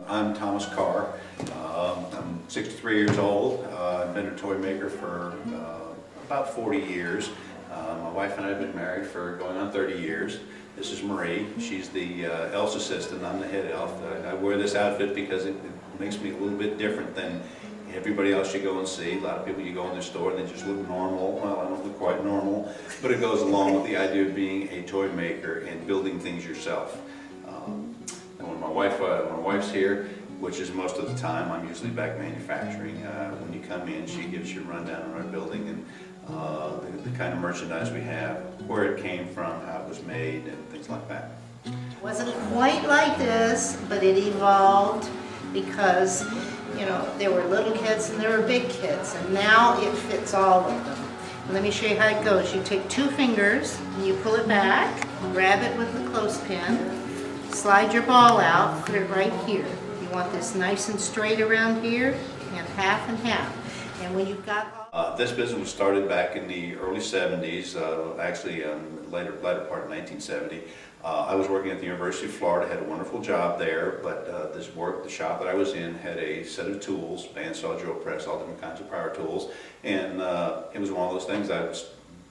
I'm Thomas Carr. I'm 63 years old. I've been a toy maker for about 40 years. My wife and I have been married for going on 30 years. This is Marie. She's the elf's assistant. I'm the head elf. I wear this outfit because it makes me a little bit different than everybody else you go and see. A lot of people, you go in the store and they just look normal. Well, I don't look quite normal, but it goes along with the idea of being a toy maker and building things yourself. And when my wife's here, which is most of the time, I'm usually back manufacturing. When you come in, she gives you a rundown on our building and the kind of merchandise we have, where it came from, how it was made, and things like that. It wasn't quite like this, but it evolved because, you know, there were little kids and there were big kids, and now it fits all of them. Let me show you how it goes. You take 2 fingers and you pull it back, grab it with the clothespin, slide your ball out, put it right here. You want this nice and straight around here, and half and half. And when you've got this business was started back in the early 70s, actually later part of 1970. I was working at the University of Florida, had a wonderful job there, but the shop that I was in had a set of tools, bandsaw, drill press, all different kinds of power tools, and it was one of those things. I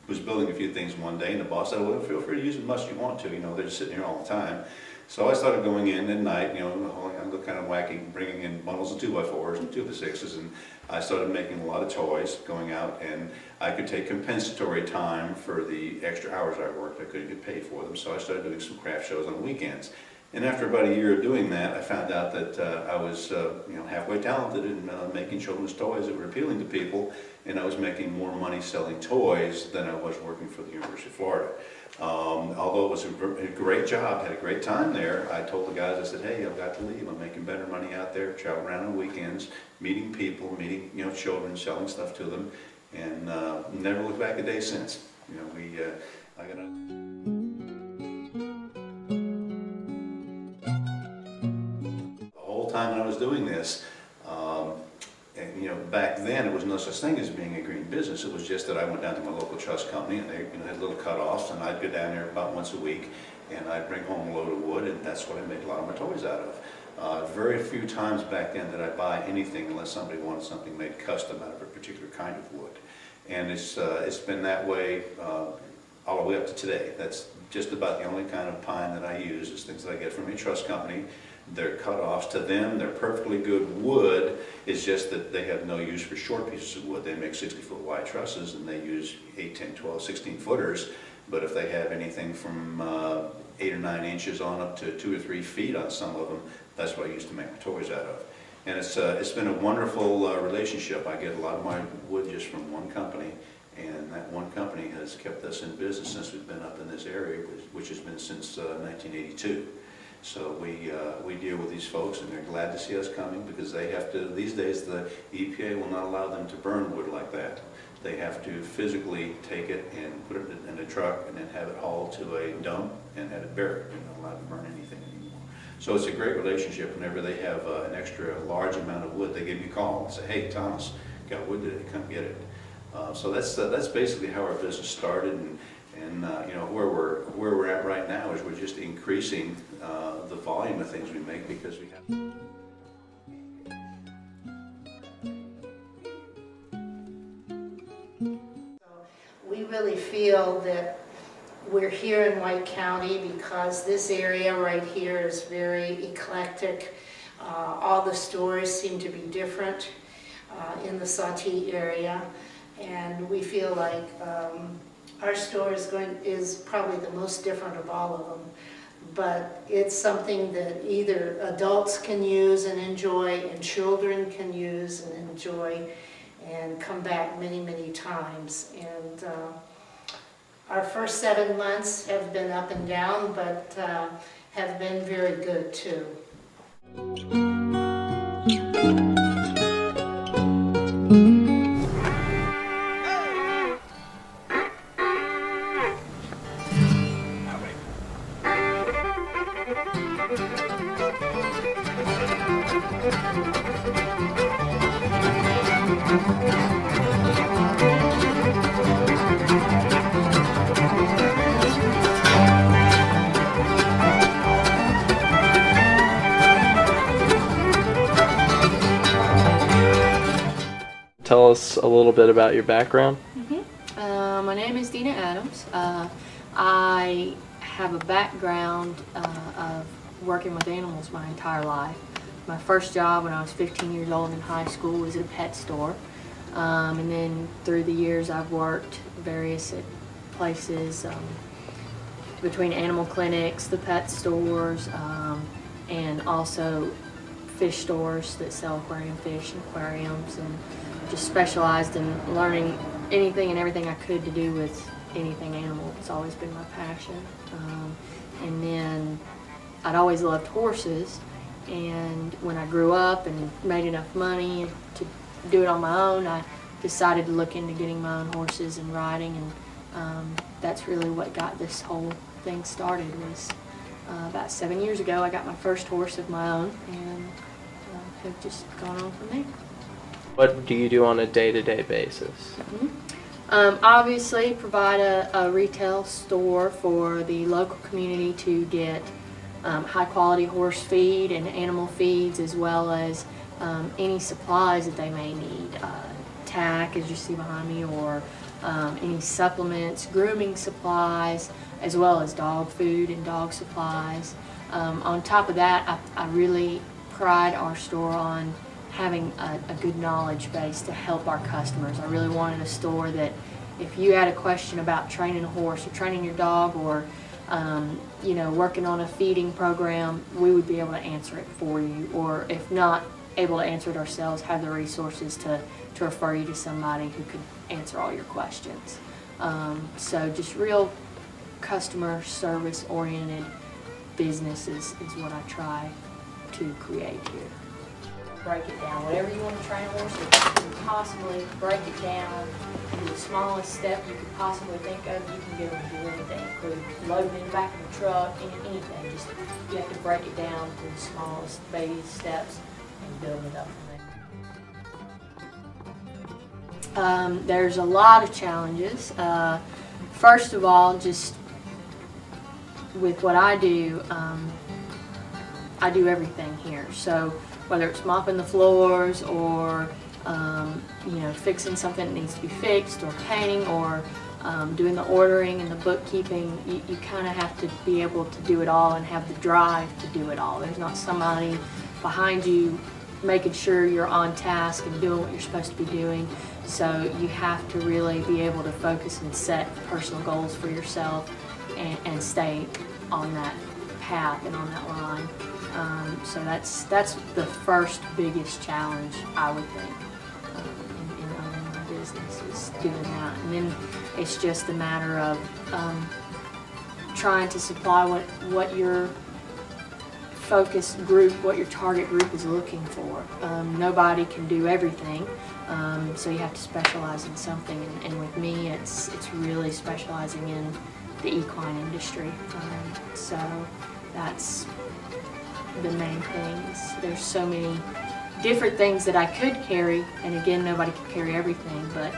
was building a few things one day, and the boss said, well, feel free to use as much as you want to, you know, they're just sitting here all the time. So I started going in at night, you know, I look kind of wacky, bringing in bundles of 2x4s and 2x6s, and I started making a lot of toys, going out, and I could take compensatory time for the extra hours I worked. I couldn't get paid for them, so I started doing some craft shows on the weekends. And after about a year of doing that, I found out that I was, you know, halfway talented in making children's toys that were appealing to people, and I was making more money selling toys than I was working for the University of Florida. Although it was a great job, had a great time there, I told the guys, I said, hey, I've got to leave. I'm making better money out there, travel around on weekends, meeting people, meeting, you know, children, selling stuff to them, and never looked back a day since. You know, I got the whole time when I was doing this, and you know, back then, it was no such thing as being a green business. It was just that I went down to my local trust company, and they, you know, had little cut-offs, and I'd go down there about once a week, and I'd bring home a load of wood, and that's what I made a lot of my toys out of. Very few times back then did I buy anything unless somebody wanted something made custom out of a particular kind of wood, and it's been that way all the way up to today. That's just about the only kind of pine that I use is things that I get from a trust company. They're cut-offs. To them, they're perfectly good wood. It's just that they have no use for short pieces of wood. They make 60-foot wide trusses, and they use 8, 10, 12, 16 footers. But if they have anything from 8 or 9 inches on up to 2 or 3 feet on some of them, that's what I used to make my toys out of. And it's been a wonderful relationship. I get a lot of my wood just from one company, and that one company has kept us in business since we've been up in this area, which has been since 1982. So we deal with these folks, and they're glad to see us coming because they have to, these days the EPA will not allow them to burn wood like that. They have to physically take it and put it in a truck and then have it hauled to a dump and have it buried. They're not allowed to burn anything anymore. So it's a great relationship. Whenever they have an extra large amount of wood, they give me a call and say, hey, Thomas, got wood today, come get it. So that's basically how our business started, and you know, where we're at right now is we're just increasing the volume of things we make because we have. We really feel that we're here in White County because this area right here is very eclectic. All the stores seem to be different in the Santee area, and we feel like our store is probably the most different of all of them, but it's something that either adults can use and enjoy, and children can use and enjoy, and come back many, many times. And our first 7 months have been up and down, but have been very good too. tell us a little bit about your background? My name is Dina Adams. I have a background of working with animals my entire life. My first job when I was 15 years old in high school was at a pet store. And then through the years I've worked various places between animal clinics, the pet stores, and also fish stores that sell aquarium fish and aquariums, and just specialized in learning anything and everything I could to do with anything animal. It's always been my passion. And then I'd always loved horses, and when I grew up and made enough money to do it on my own, I decided to look into getting my own horses and riding, and that's really what got this whole thing started. Was about 7 years ago I got my first horse of my own, and have just gone on from there. What do you do on a day-to-day basis? Obviously provide a retail store for the local community to get high quality horse feed and animal feeds, as well as any supplies that they may need. Tack, as you see behind me, or any supplements, grooming supplies, as well as dog food and dog supplies. On top of that, I really pride our store on having a good knowledge base to help our customers. I really wanted a store that if you had a question about training a horse or training your dog, or working on a feeding program, we would be able to answer it for you, or if not able to answer it ourselves, have the resources to refer you to somebody who could answer all your questions. So just real customer service oriented business is what I try to create here. Break it down. Whatever you want to train a horse, you can possibly break it down to the smallest step you could possibly think of. You can get them to do anything, include loading in the back of the truck, anything. Just you have to break it down to the smallest baby steps and build it up from there. There's a lot of challenges. First of all, just with what I do everything here. So whether it's mopping the floors, or fixing something that needs to be fixed, or painting, or doing the ordering and the bookkeeping, you kind of have to be able to do it all and have the drive to do it all. There's not somebody behind you making sure you're on task and doing what you're supposed to be doing. So you have to really be able to focus and set personal goals for yourself and stay on that path and on that line. So that's the first biggest challenge, I would think, in owning my business, is doing that. And then it's just a matter of trying to supply what your focus group, what your target group is looking for. Nobody can do everything, so you have to specialize in something. And with me, it's really specializing in the equine industry. So that's the main thing. There's so many different things that I could carry, and again, nobody can carry everything, but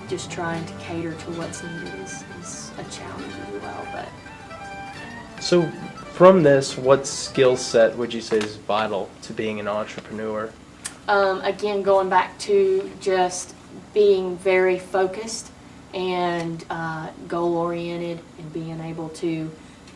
just trying to cater to what's needed is a challenge as well. But So from this, what skill set would you say is vital to being an entrepreneur? again, going back to just being very focused and goal-oriented, and being able to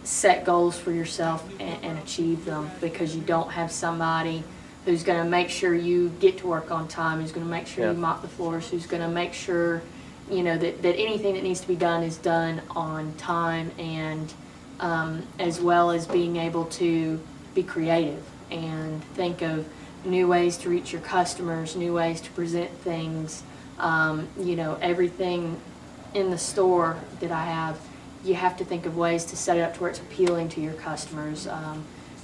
set goals for yourself and achieve them, because you don't have somebody who's going to make sure you get to work on time, who's going to make sure you mop the floors, who's going to make sure, you know, that anything that needs to be done is done on time, and as well as being able to be creative and think of new ways to reach your customers, new ways to present things. You know, everything in the store that I have, you have to think of ways to set it up to where it's appealing to your customers,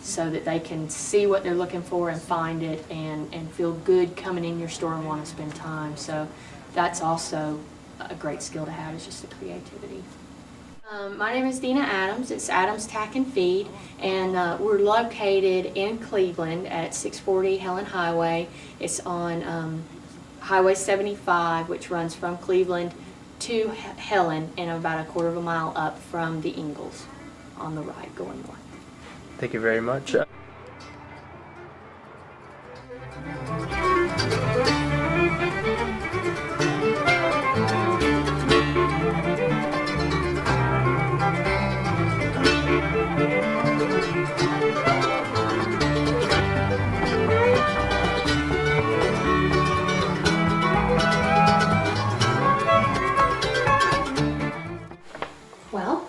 so that they can see what they're looking for and find it, and feel good coming in your store and want to spend time. So that's also a great skill to have, is just the creativity. My name is Dina Adams. It's Adams Tack and Feed, and we're located in Cleveland at 640 Helen Highway. It's on Highway 75, which runs from Cleveland to Helen, and about a quarter of a mile up from the Ingalls on the right going north. Thank you very much.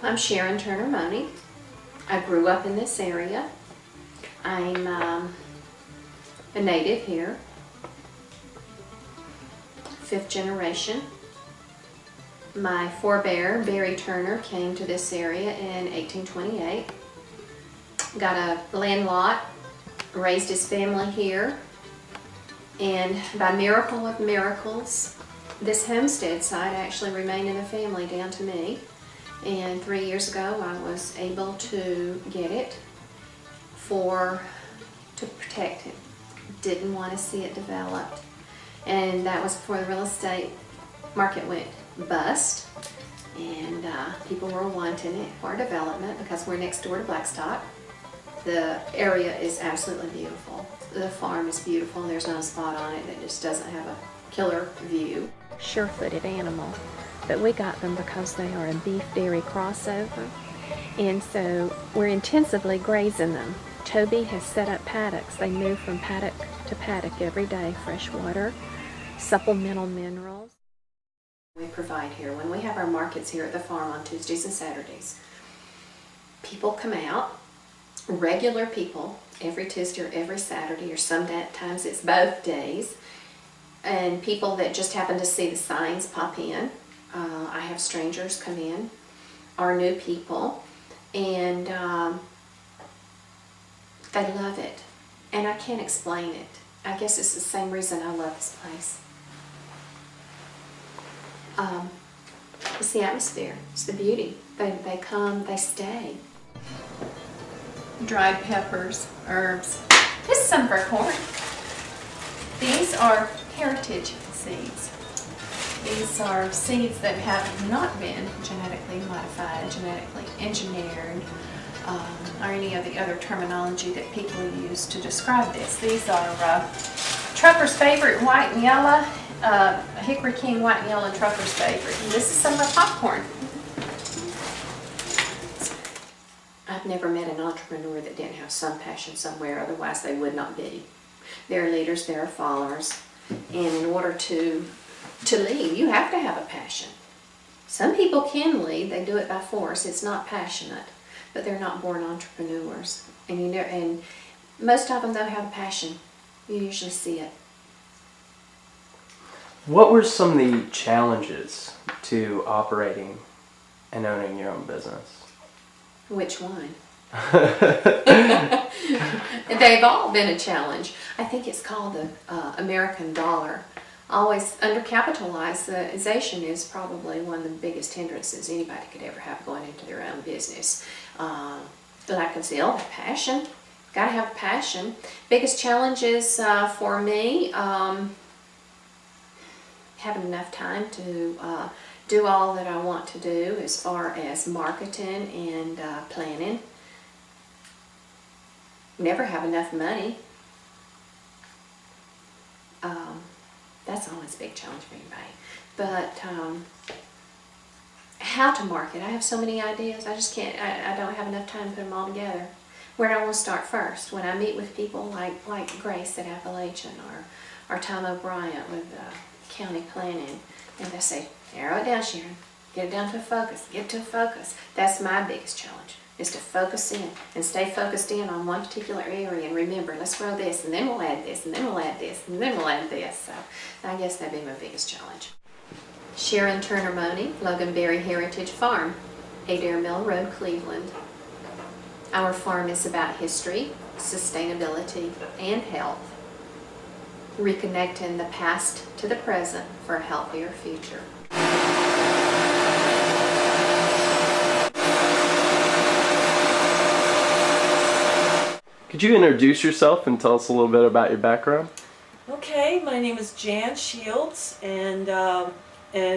I'm Sharon Turner Money. I grew up in this area. I'm a native here, 5th generation. My forebear, Barry Turner, came to this area in 1828. Got a land lot, raised his family here, and by miracle of miracles, this homestead site actually remained in the family down to me. And 3 years ago, I was able to get it to protect it. Didn't want to see it developed. And that was before the real estate market went bust. And people were wanting it for development because we're next door to Blackstock. The area is absolutely beautiful. The farm is beautiful. There's not a spot on it that just doesn't have a killer view. Sure-footed animal, but we got them because they are a beef-dairy crossover, and so we're intensively grazing them. Toby has set up paddocks. They move from paddock to paddock every day, fresh water, supplemental minerals. We provide here, when we have our markets here at the farm on Tuesdays and Saturdays, people come out, regular people, every Tuesday or every Saturday, or sometimes it's both days, and people that just happen to see the signs pop in. I have strangers come in, or new people, and they love it. And I can't explain it. I guess it's the same reason I love this place. It's the atmosphere, it's the beauty. They come, they stay. Dried peppers, herbs. This is some of our corn. These are heritage seeds. These are seeds that have not been genetically modified, genetically engineered, or any of the other terminology that people use to describe this. These are Trucker's Favorite white and yellow, Hickory King white and yellow Trucker's Favorite. And this is some of our popcorn. I've never met an entrepreneur that didn't have some passion somewhere, otherwise they would not be. There are leaders, there are followers, and in order to lead, you have to have a passion. Some people can lead, they do it by force, it's not passionate, but they're not born entrepreneurs. And most of them, though, have a passion. You usually see it. What were some of the challenges to operating and owning your own business? Which one? They've all been a challenge. I think it's called the American dollar. Always undercapitalization is probably one of the biggest hindrances anybody could ever have going into their own business. Lack of zeal, passion. Got to have passion. Biggest challenges for me, having enough time to do all that I want to do as far as marketing and planning. Never have enough money. That's always a big challenge for anybody. But how to market. I have so many ideas. I just can't, I don't have enough time to put them all together. Where do I want to start first? When I meet with people like Grace at Appalachian or Tom O'Brien with county planning, and they say, narrow it down, Sharon. Get it down to a focus. Get to a focus. That's my biggest challenge, is to focus in and stay focused in on one particular area and remember, let's grow this, and then we'll add this, and then we'll add this, and then we'll add this. So I guess that'd be my biggest challenge. Sharon Turner Money, Loganberry Heritage Farm, Adair Mill Road, Cleveland. Our farm is about history, sustainability, and health. Reconnecting the past to the present for a healthier future. Could you introduce yourself and tell us a little bit about your background? Okay, my name is Jan Shields, and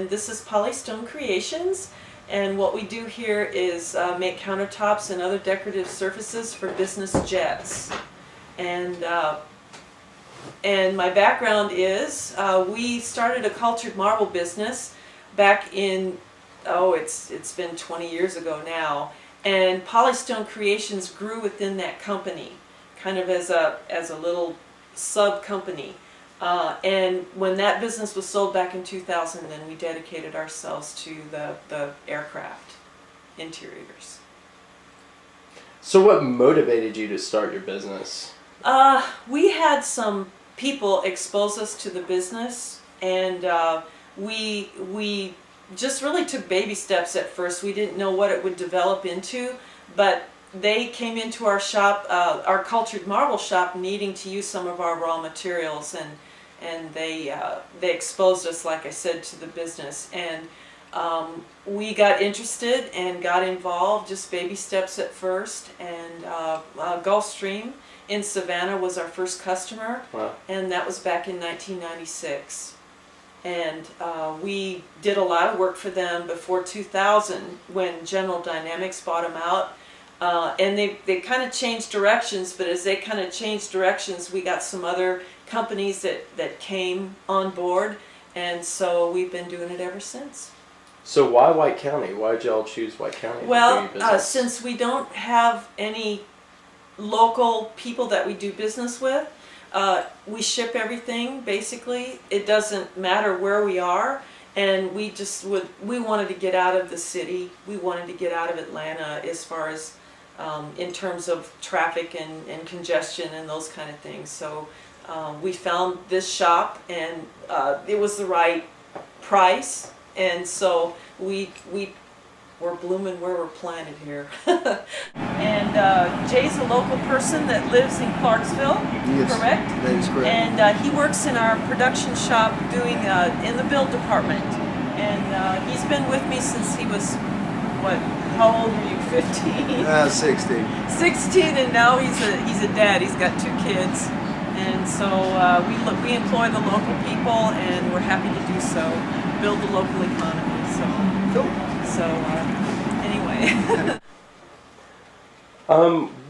this is Polystone Creations. And what we do here is make countertops and other decorative surfaces for business jets. And my background is we started a cultured marble business back in, it's been 20 years ago now. And Polystone Creations grew within that company, kind of as a little sub company. And when that business was sold back in 2000, then we dedicated ourselves to the aircraft. interiors. So what motivated you to start your business? We had some people expose us to the business, and we just really took baby steps at first. We didn't know what it would develop into, but they came into our shop, our cultured marble shop, needing to use some of our raw materials, and they exposed us, like I said, to the business. And we got interested and got involved, just baby steps at first. And Gulfstream in Savannah was our first customer. Wow. And that was back in 1996. And we did a lot of work for them before 2000, when General Dynamics bought them out. And they kind of changed directions, but as they kind of changed directions, we got some other companies that came on board, and so we've been doing it ever since. So why White County? Why did y'all choose White County to do Well, your business? since we don't have any local people that we do business with, we ship everything, basically. It doesn't matter where we are, and we wanted to get out of the city. We wanted to get out of Atlanta as far as in terms of traffic and congestion and those kind of things. So we found this shop, and it was the right price, and so we're blooming where we're planted here. And Jay's a local person that lives in Clarksville, Yes, correct? that is correct. And he works in our production shop doing in the build department. And he's been with me since he was, what, how old are you, 15? 16. 16, and now he's a dad. He's got 2 kids. And so we employ the local people, and we're happy to do so, build the local economy. So, Cool. so anyway.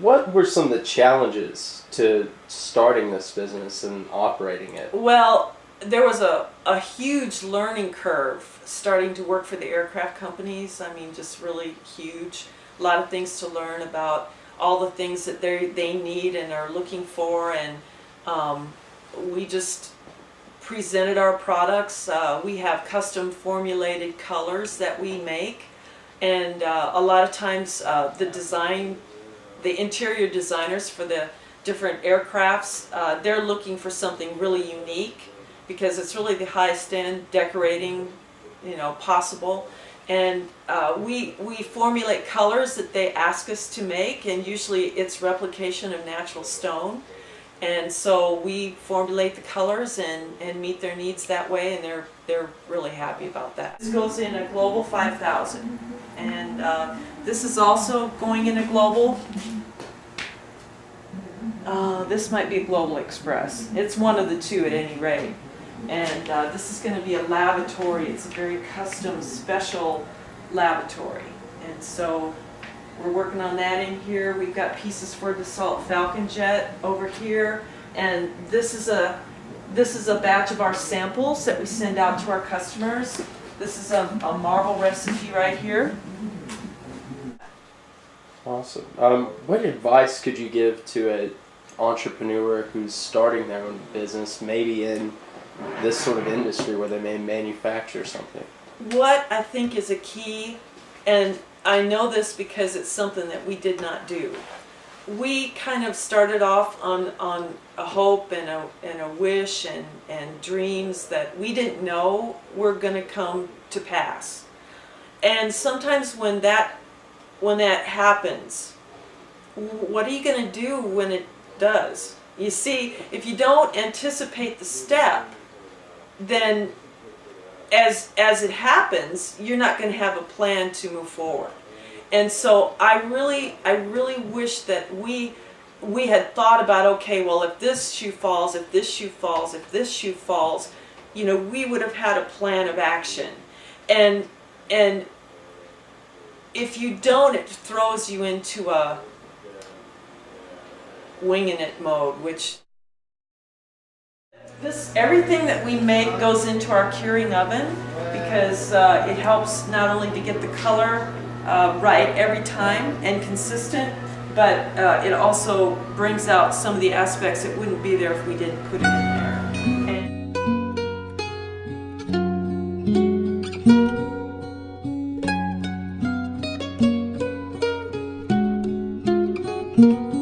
What were some of the challenges to starting this business and operating it? Well, there was a huge learning curve starting to work for the aircraft companies. I mean, just really huge. A lot of things to learn about all the things that they need and are looking for, and we just presented our products. We have custom formulated colors that we make, and a lot of times the interior designers for the different aircrafts, they're looking for something really unique, because it's really the highest end decorating, possible. And we formulate colors that they ask us to make, and usually it's replication of natural stone. And so we formulate the colors and meet their needs that way, and they're really happy about that. This goes in a Global 5000, and this is also going in a Global. This might be a Global Express. It's one of the two at any rate. And this is going to be a lavatory. It's a very custom, special lavatory. And so we're working on that in here. We've got pieces for the Dassault Falcon Jet over here. And this is a batch of our samples that we send out to our customers. This is a marble recipe right here. Awesome. What advice could you give to an entrepreneur who's starting their own business, maybe in this sort of industry where they may manufacture something? What I think is a key, and I know this because it's something that we did not do. We kind of started off on a hope and a wish and dreams that we didn't know were going to come to pass. And sometimes when that happens, what are you going to do when it does? You see, if you don't anticipate the step, then as it happens, you're not going to have a plan to move forward. And so I really wish that we had thought about, okay, well, if this shoe falls, if this shoe falls, if this shoe falls, we would have had a plan of action. And if you don't, it throws you into a winging it mode, which everything that we make goes into our curing oven, because it helps not only to get the color right every time and consistent, but it also brings out some of the aspects that wouldn't be there if we didn't put it in there. you.